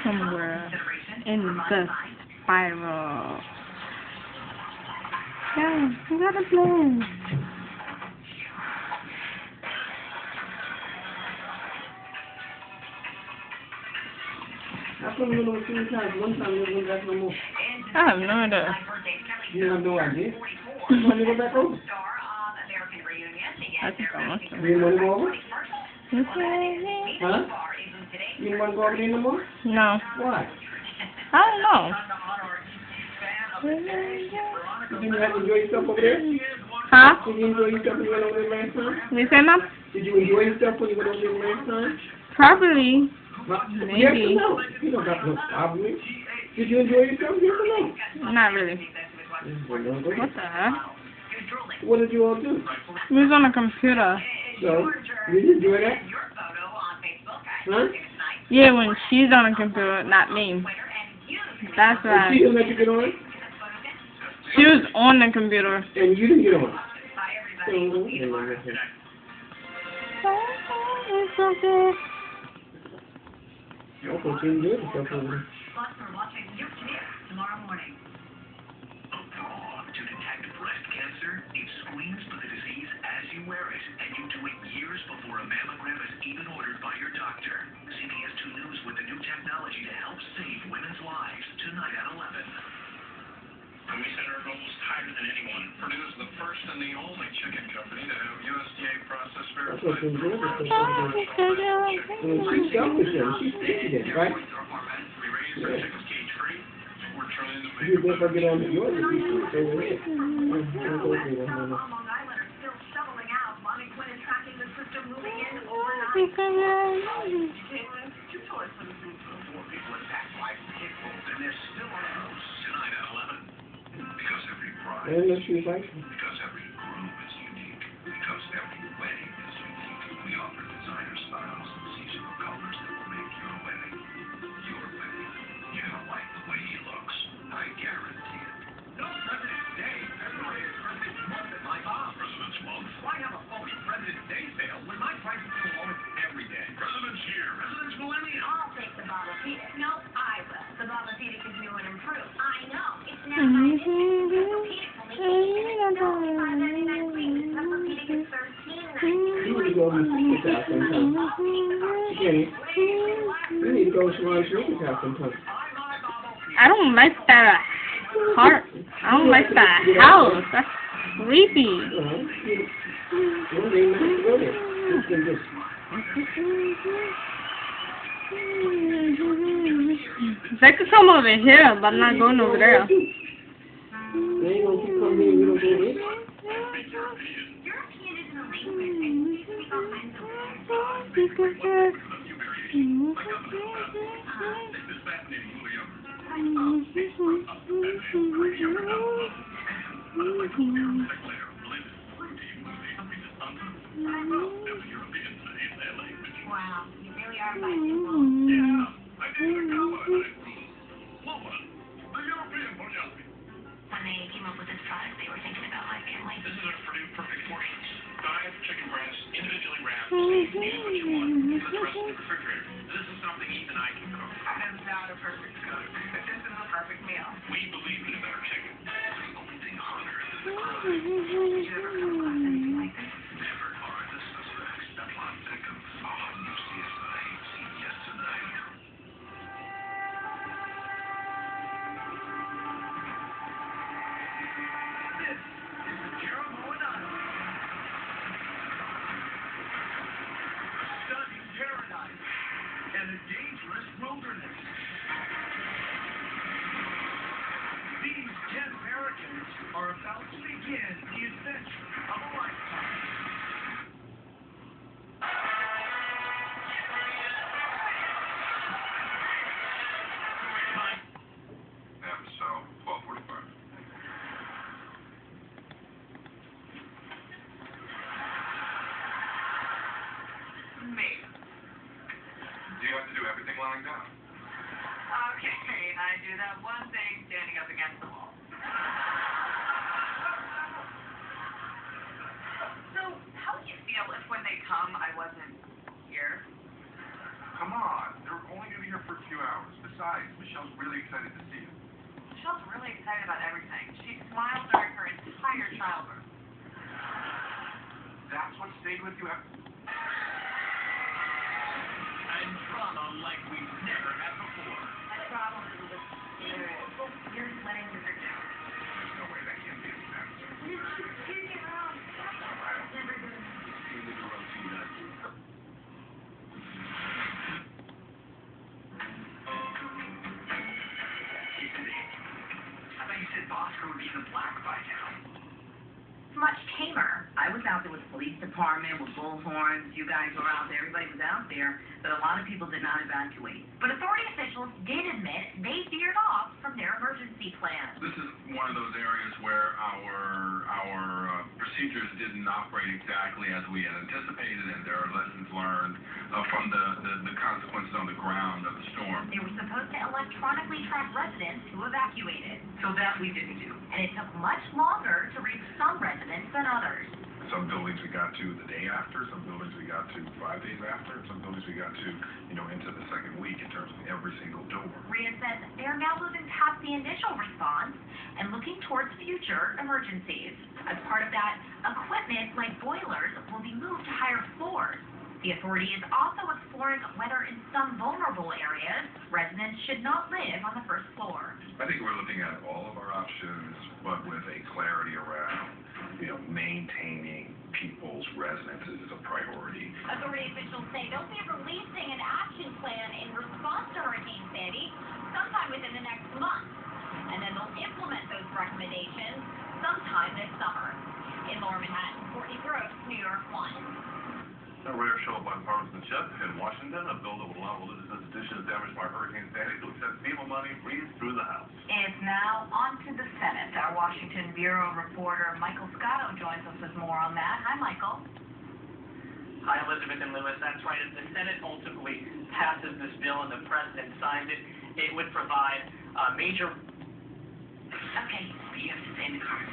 somewhere in the spiral. Yeah, we gotta play. How come you don't see me times one time you don't go back no more? I have no idea. You have no idea? You want to go back over? I think I want to. You didn't want to go over? Okay. Huh? You didn't want to go over there no more? No. Why? I don't know. You didn't have to enjoy yourself over there? Huh? Did you enjoy yourself when you went over there last time? You say no? Did you enjoy yourself when you went over there last time? Probably. Maybe. Yes or no? You don't got no problem. Did you enjoy yourself? Yes or no? Not really. What the heck? What did you all do? We was on a computer. So, did you enjoy that? Huh? Yeah, when she's on a computer, not me. That's right. She didn't let you get on? She was on the computer. And you didn't get on? It's okay. Okay, so you did yourself over there. Tomorrow morning. To detect breast cancer, it screens for the disease as you wear it, and you do it years before a mammogram is even ordered by your doctor. CBS 2 News with the new technology to help save women's lives tonight at 11. And we set our goals higher than anyone. Purdue is the first and the only chicken company to have USDA process That's what verified. she enjoyed herself. She's selfish then. She's stinky then, right? We raised our chickens cage-free. We're trying to make You never get on the yours if you do it over here. And let's see if I can. Because every groom is unique. Because every wedding is unique. We offer designer styles and seasonal colors that will make your wedding your wedding. You're gonna like the way he looks. I guarantee it. No President's Day. February is President's Month at my mom. President's Month? Why have a phony President's Day sale when my prices are the lowest every day? President's Year. President's Millennium. I'll take the Ballapedic. No, I will. The Ballapedic is new and improved. I know. It's now my Ballapedic is $13.99. You need to go to Sneaker's house sometime. Kenny, you need to go to Sneaker's house sometime. I don't like that heart. I don't like that house. That's creepy. Well, they might have to go there. You can just... They could come over here, but I'm not going over there. They ain't gonna keep coming here and we don't go there. Wow, you really are bilingual. Yeah, I did a color. Lola, the European Ponyaki. When they came up with this product, they were thinking about like family. This is our Purdue Perfect Portions. 5 chicken breasts, individually wrapped. Use what you want. Put the rest in the refrigerator. This is something even I can cook. That's not a perfect cook. This is a perfect meal. We believe in a better chicken. The only thing hotter than the crime. Did you ever come across anything like this? Never are the suspects. The plot thickens. All new CSI. CBS tonight. This is the Priate101. A stunning paradise and a dangerous wilderness. These 10 Americans are about to begin the adventure of a lifetime. And so, 12:45. Me. Do you have to do everything lying down? Okay, I do that one thing standing up against the wall. So, how would you feel if when they come I wasn't here? Come on, they're only going to be here for for a few hours. Besides, Michelle's really excited to see you. Michelle's really excited about everything. She smiled during her entire childhood. That's what stayed with you after... And drama like we've never had before. My problem is with you're letting her down. There's no way that can be a disaster. She's get around. Never do. You need to routine that. I thought you said Bosco would be in the black by now. It's much tamer. I was out there with the police department, with bullhorns. You guys were out there. Everybody was out there. But a lot of people did not evacuate. But authority officials did admit they veered off from their emergency plan. This is one of those areas where our procedures didn't operate exactly as we had anticipated, and there are lessons learned from the consequences on the ground of the storm. They were supposed to electronically track residents who evacuated. So that we didn't do. And it took much longer to reach some residents than others. Some buildings we got to the day after, some buildings we got to 5 days after, and some buildings we got to, into the second week in terms of every single door. Rita says they are now moving past the initial response and looking towards future emergencies. As part of that, equipment like boilers will be moved to higher floors. The authority is also exploring whether in some vulnerable areas, residents should not live on the first floor. I think we're looking at all of our options, but with a clarity around, maintaining people's residences is a priority. Authority officials say they'll be releasing an action plan in response to Hurricane Sandy sometime within the next month. And then they'll implement those recommendations sometime this summer. In Lower Manhattan, Courtney Brooks, New York 1. A rare show of bipartisanship in Washington. A bill that would allow religious institutions damaged by Hurricane Sandy to accept FEMA money breathed through the House. It's now on to the Senate. Our Washington Bureau reporter Michael Scotto joins us with more on that. Hi, Michael. Hi, Elizabeth and Lewis. That's right. If the Senate ultimately passes this bill and the President signs it, it would provide major... Okay, you have to stay in the car.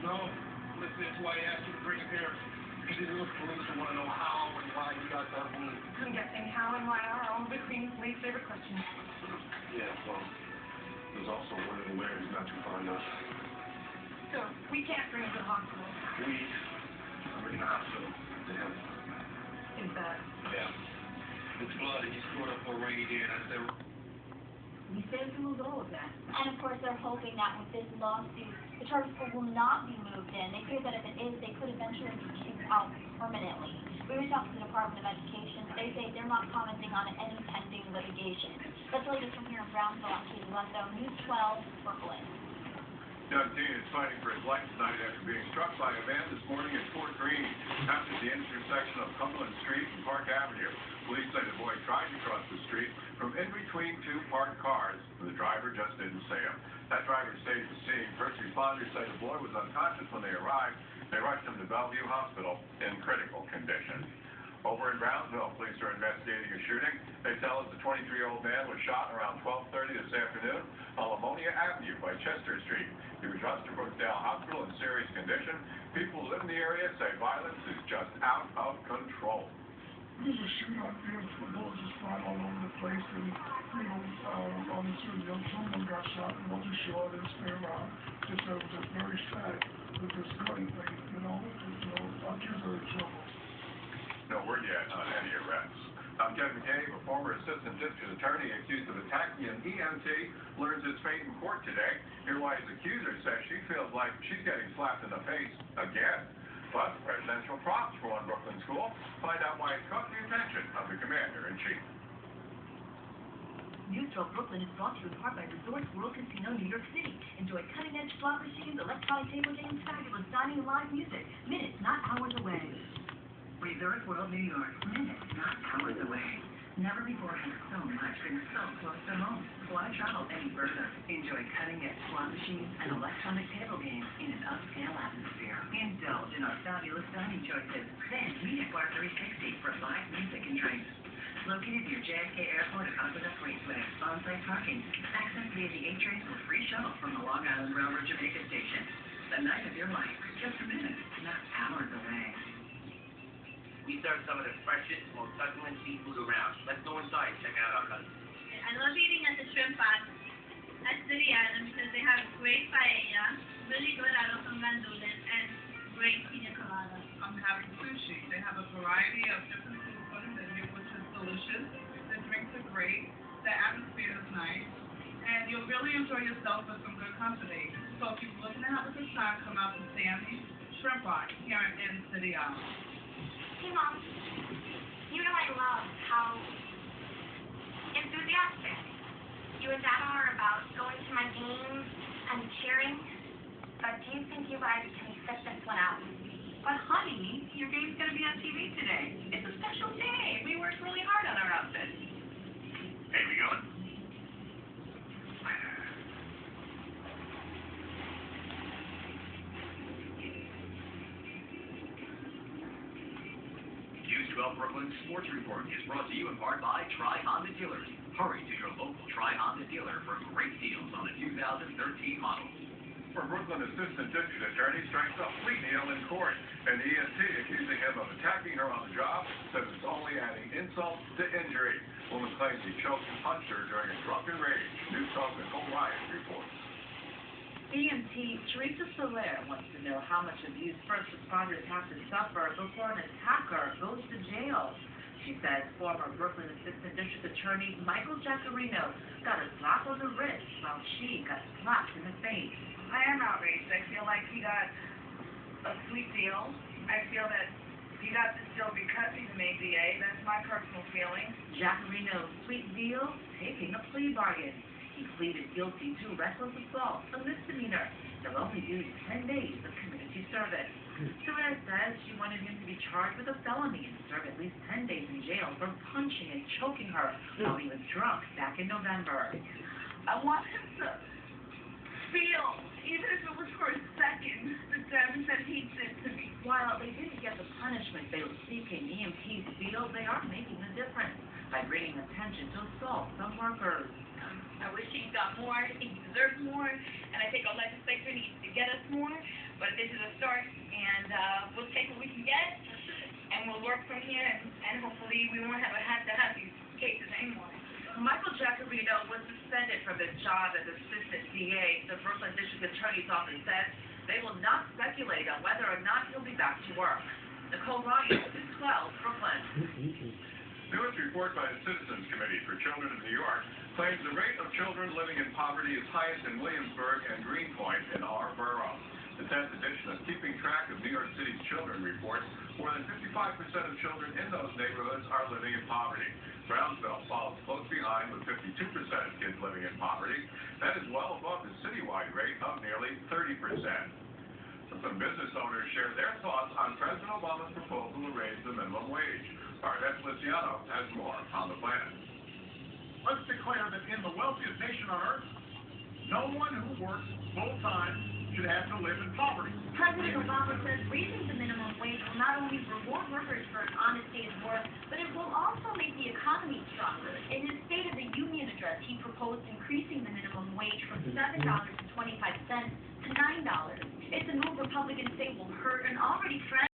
No, listen, that's why I asked you to bring it here. Because these little police who want to know how and why you got that wound. I'm guessing how and why are all the Queen's least favorite questions. Yeah, well, there's also one in the way who's not too fond of. So, we can't bring him to the hospital. I'm in the hospital. To him. Is that? Yeah. It's blood and he's stored up for a rainy day, and I said... We stand to lose all of that. And of course, they're hoping that with this lawsuit, the charter school will not be moved in. They fear that if it is, they could eventually be kicked out permanently. We reached out to the Department of Education. They say they're not commenting on any pending litigation. That's the latest from here in Brownsville on KZLUNDO, News 12, Brooklyn. Young teen is fighting for his life tonight after being struck by a van this morning in Fort Greene, after the intersection of Cumberland Street and Park Avenue. Police say the boy tried to cross the street from in between two parked cars, and the driver just didn't see him. That driver stayed at the scene. First responders say the boy was unconscious when they arrived. They rushed him to Bellevue Hospital in critical condition. Over in Brownsville, police are investigating a shooting. They tell us the 23-year-old man was shot around 12:30 this afternoon on Lamonia Avenue by Chester Street. He was rushed to Brookdale Hospital in serious condition. People who live in the area say violence is just out of control. There's a shootout there, bullets just flying all over the place, and, obviously, someone got shot and wasn't sure, didn't stay around. Just it was just very sad with this gun thing, our kids are in trouble. No word yet on any arrests. Kevin McCabe, a former assistant district attorney accused of attacking an EMT, learns his fate in court today. Here's why his accuser says she feels like she's getting slapped in the face again. Plus, presidential props for one Brooklyn school. Find out why it caught the attention of the commander-in-chief. News 12 Brooklyn is brought to you in part by Resorts World Casino, New York City. Enjoy cutting-edge slot machines, electronic table games, fabulous dining, and live music. Minutes, not hours away. Resort World New York, minutes, not hours away. Never before has so much been so close to home. Why travel any further? Enjoy cutting-edge slot machines and electronic table games in an upscale atmosphere. Indulge in our fabulous dining choices. Then meet at Bar 360 for live music and drinks. Located near JFK Airport and Aqueduct Raceway, on-site parking, access via the 8 trains with free shuttle from the Long Island Railroad Jamaica Station. The night of your life, just minutes, not hours away. We serve some of the freshest, most succulent seafood around. Let's go inside and check out our cousin. I love eating at the shrimp bar at City Island because they have great paella, really good arroz con gandules, and great pina colada. I'm having sushi. They have a variety of different seafoods, which is delicious. The drinks are great. The atmosphere is nice. And you'll really enjoy yourself with some good company. So if you're looking to have a good time, come out to Sammy's Shrimp Bar here in City Island. Hey, Mom. You know I love how enthusiastic you and Dad are about going to my games and cheering. But do you think you guys can sit this one out? But honey, your game's going to be on TV today. It's a special day. We worked really hard on our outfit. Hey, we going? News 12 Brooklyn Sports Report is brought to you in part by Tri-Honda Dealers. Hurry to your local Tri-Honda dealer for great deals on the 2013 models. For Brooklyn Assistant District Attorney strikes up Fleet Neal in court. An EMT accusing him of attacking her on the job says it's only adding insult to injury. Woman claims he choked and punched her during a drunken rage. News 12 Nicole Ryan reports. EMT Teresa Soler wants to know how much abuse first responders have to suffer before an attacker goes to jail. She says former Brooklyn Assistant District Attorney Michael Giaccarino got a slap on the wrist while she got slapped in the face. I am outraged. I feel like he got a sweet deal. I feel that he got this deal because he's an ADA. That's my personal feeling. Giaccarino's sweet deal? Taking a plea bargain. He pleaded guilty to reckless assault, a misdemeanor. They'll only do 10 days of community service. Soler says she wanted him to be charged with a felony and serve at least 10 days in jail for punching and choking her while he was drunk back in November. I want him to feel, even if it was for a second, the damage that he did to me. While they didn't get the punishment they were seeking, EMTs feel they are making a difference by bringing attention to assault from workers. I wish he got more. I think he deserves more, and I think our legislature needs to get us more. But this is a start, and we'll take what we can get, and we'll work from here, and hopefully we won't have to have these cases anymore. Michael Giaccarino was suspended from his job as Assistant DA. The Brooklyn District Attorney's Office says they will not speculate on whether or not he'll be back to work. Nicole Ryan, News 12, Brooklyn. Newest report by the Citizens Committee for Children of New York claims the rate of children living in poverty is highest in Williamsburg and Greenpoint in our borough. The 10th edition of Keeping Track of New York City's Children reports more than 55% of children in those neighborhoods are living in poverty. Brownsville follows close behind with 52% of kids living in poverty. That is well above the citywide rate of nearly 30%. Some business owners share their thoughts on President Obama's proposal to raise the minimum wage. Arnett Feliciano has more on the plan. Let's declare that in the wealthiest nation on earth, no one who works full-time should have to live in poverty. President Obama says raising the minimum wage will not only reward workers for an honest day's work, but it will also make the economy stronger. In his State of the Union address, he proposed increasing the minimum wage from $7.25 to $9. It's a move Republicans say will hurt an already